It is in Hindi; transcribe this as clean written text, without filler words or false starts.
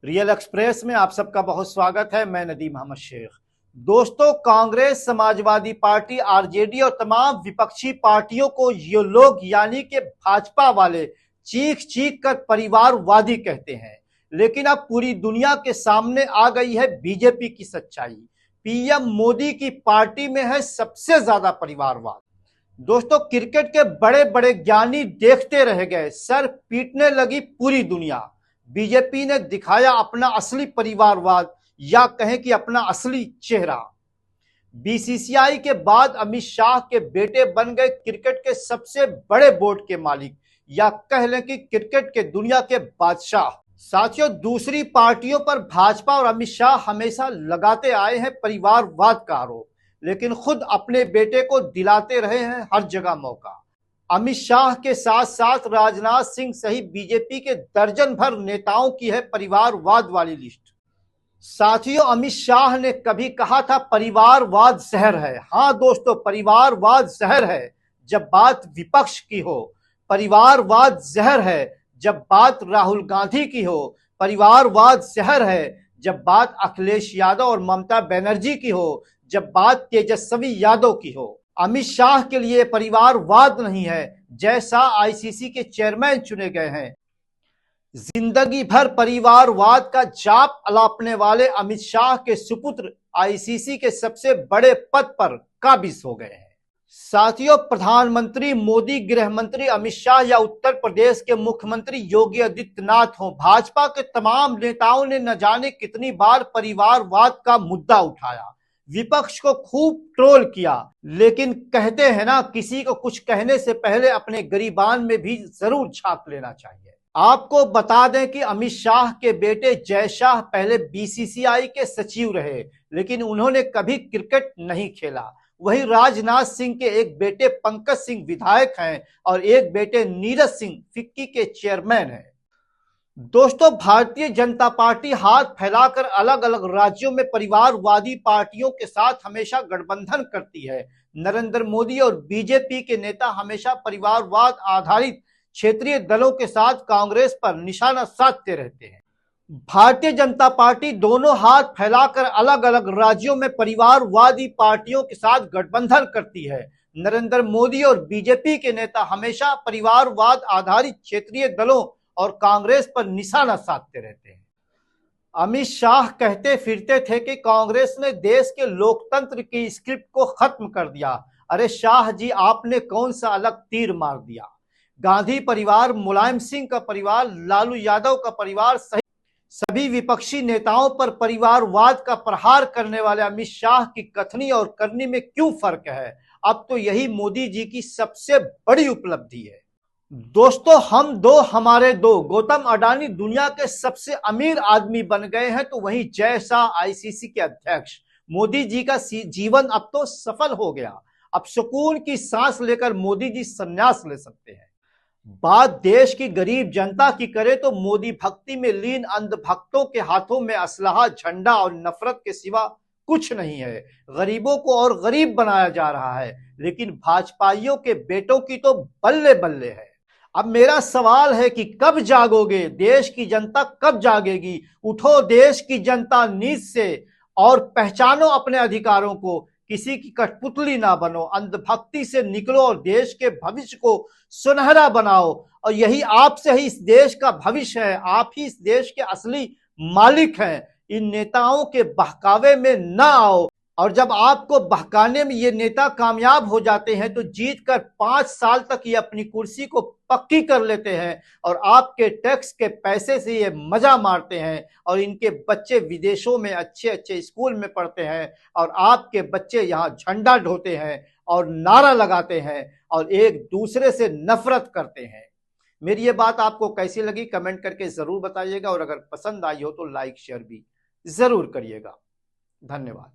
रियल एक्सप्रेस में आप सबका बहुत स्वागत है। मैं नदीम अहमद शेख। दोस्तों, कांग्रेस, समाजवादी पार्टी, आरजेडी और तमाम विपक्षी पार्टियों को ये लोग यानी कि भाजपा वाले चीख चीख कर परिवारवादी कहते हैं, लेकिन अब पूरी दुनिया के सामने आ गई है बीजेपी की सच्चाई। पीएम मोदी की पार्टी में है सबसे ज्यादा परिवारवाद। दोस्तों, क्रिकेट के बड़े बड़े ज्ञानी देखते रह गए, सर पीटने लगी पूरी दुनिया। बीजेपी ने दिखाया अपना असली परिवारवाद, या कहें कि अपना असली चेहरा। बीसीसीआई के बाद अमित शाह के बेटे बन गए क्रिकेट के सबसे बड़े बोर्ड के मालिक, या कह लें कि क्रिकेट के दुनिया के बादशाह। साथियों, दूसरी पार्टियों पर भाजपा और अमित शाह हमेशा लगाते आए हैं परिवारवाद का आरोप, लेकिन खुद अपने बेटे को दिलाते रहे हैं हर जगह मौका। अमित शाह के साथ साथ राजनाथ सिंह सहित बीजेपी के दर्जन भर नेताओं की है परिवारवाद वाली लिस्ट। साथियों, अमित शाह ने कभी कहा था परिवारवाद जहर है। हाँ दोस्तों, परिवारवाद जहर है जब बात विपक्ष की हो, परिवारवाद जहर है जब बात राहुल गांधी की हो, परिवारवाद जहर है जब बात अखिलेश यादव और ममता बनर्जी की हो, जब बात तेजस्वी यादव की हो। अमित शाह के लिए परिवारवाद नहीं है जैसा आईसीसी के चेयरमैन चुने गए हैं। जिंदगी भर परिवारवाद का जाप अलापने वाले अमित शाह के सुपुत्र आईसीसी के सबसे बड़े पद पर काबिज हो गए हैं। साथियों, प्रधानमंत्री मोदी, गृह मंत्री अमित शाह या उत्तर प्रदेश के मुख्यमंत्री योगी आदित्यनाथ हो, भाजपा के तमाम नेताओं ने न जाने कितनी बार परिवारवाद का मुद्दा उठाया, विपक्ष को खूब ट्रोल किया, लेकिन कहते हैं ना, किसी को कुछ कहने से पहले अपने गिरीबान में भी जरूर झांक लेना चाहिए। आपको बता दें कि अमित शाह के बेटे जय शाह पहले बीसीसीआई के सचिव रहे, लेकिन उन्होंने कभी क्रिकेट नहीं खेला। वही राजनाथ सिंह के एक बेटे पंकज सिंह विधायक हैं और एक बेटे नीरज सिंह फिक्की के चेयरमैन हैं। दोस्तों, भारतीय जनता पार्टी हाथ फैलाकर अलग अलग राज्यों में परिवारवादी पार्टियों के साथ हमेशा गठबंधन करती है। नरेंद्र मोदी और बीजेपी के नेता हमेशा परिवारवाद आधारित क्षेत्रीय दलों के साथ कांग्रेस पर निशाना साधते रहते हैं। भारतीय जनता पार्टी दोनों हाथ फैलाकर अलग अलग राज्यों में परिवारवादी पार्टियों के साथ गठबंधन करती है। नरेंद्र मोदी और बीजेपी के नेता हमेशा परिवारवाद आधारित क्षेत्रीय दलों और कांग्रेस पर निशाना साधते रहते हैं। अमित शाह कहते फिरते थे कि कांग्रेस ने देश के लोकतंत्र की स्क्रिप्ट को खत्म कर दिया। अरे शाह जी, आपने कौन सा अलग तीर मार दिया? गांधी परिवार, मुलायम सिंह का परिवार, लालू यादव का परिवार सहित सभी विपक्षी नेताओं पर परिवारवाद का प्रहार करने वाले अमित शाह की कथनी और करनी में क्यों फर्क है? अब तो यही मोदी जी की सबसे बड़ी उपलब्धि है। दोस्तों, हम दो हमारे दो, गौतम अडानी दुनिया के सबसे अमीर आदमी बन गए हैं, तो वहीं जय शाह आईसीसी के अध्यक्ष। मोदी जी का जीवन अब तो सफल हो गया। अब सुकून की सांस लेकर मोदी जी संन्यास ले सकते हैं। बात देश की गरीब जनता की करे तो मोदी भक्ति में लीन अंधभक्तों के हाथों में असलहा, झंडा और नफरत के सिवा कुछ नहीं है। गरीबों को और गरीब बनाया जा रहा है, लेकिन भाजपाइयों के बेटों की तो बल्ले बल्ले है। अब मेरा सवाल है कि कब जागोगे? देश की जनता कब जागेगी? उठो देश की जनता नींद से और पहचानो अपने अधिकारों को। किसी की कठपुतली ना बनो, अंधभक्ति से निकलो और देश के भविष्य को सुनहरा बनाओ। और यही आपसे ही इस देश का भविष्य है। आप ही इस देश के असली मालिक हैं। इन नेताओं के बहकावे में ना आओ, और जब आपको बहकाने में ये नेता कामयाब हो जाते हैं तो जीत कर 5 साल तक ये अपनी कुर्सी को पक्की कर लेते हैं और आपके टैक्स के पैसे से ये मजा मारते हैं, और इनके बच्चे विदेशों में अच्छे अच्छे स्कूल में पढ़ते हैं और आपके बच्चे यहाँ झंडा ढोते हैं और नारा लगाते हैं और एक दूसरे से नफरत करते हैं। मेरी ये बात आपको कैसी लगी कमेंट करके जरूर बताइएगा, और अगर पसंद आई हो तो लाइक शेयर भी जरूर करिएगा। धन्यवाद।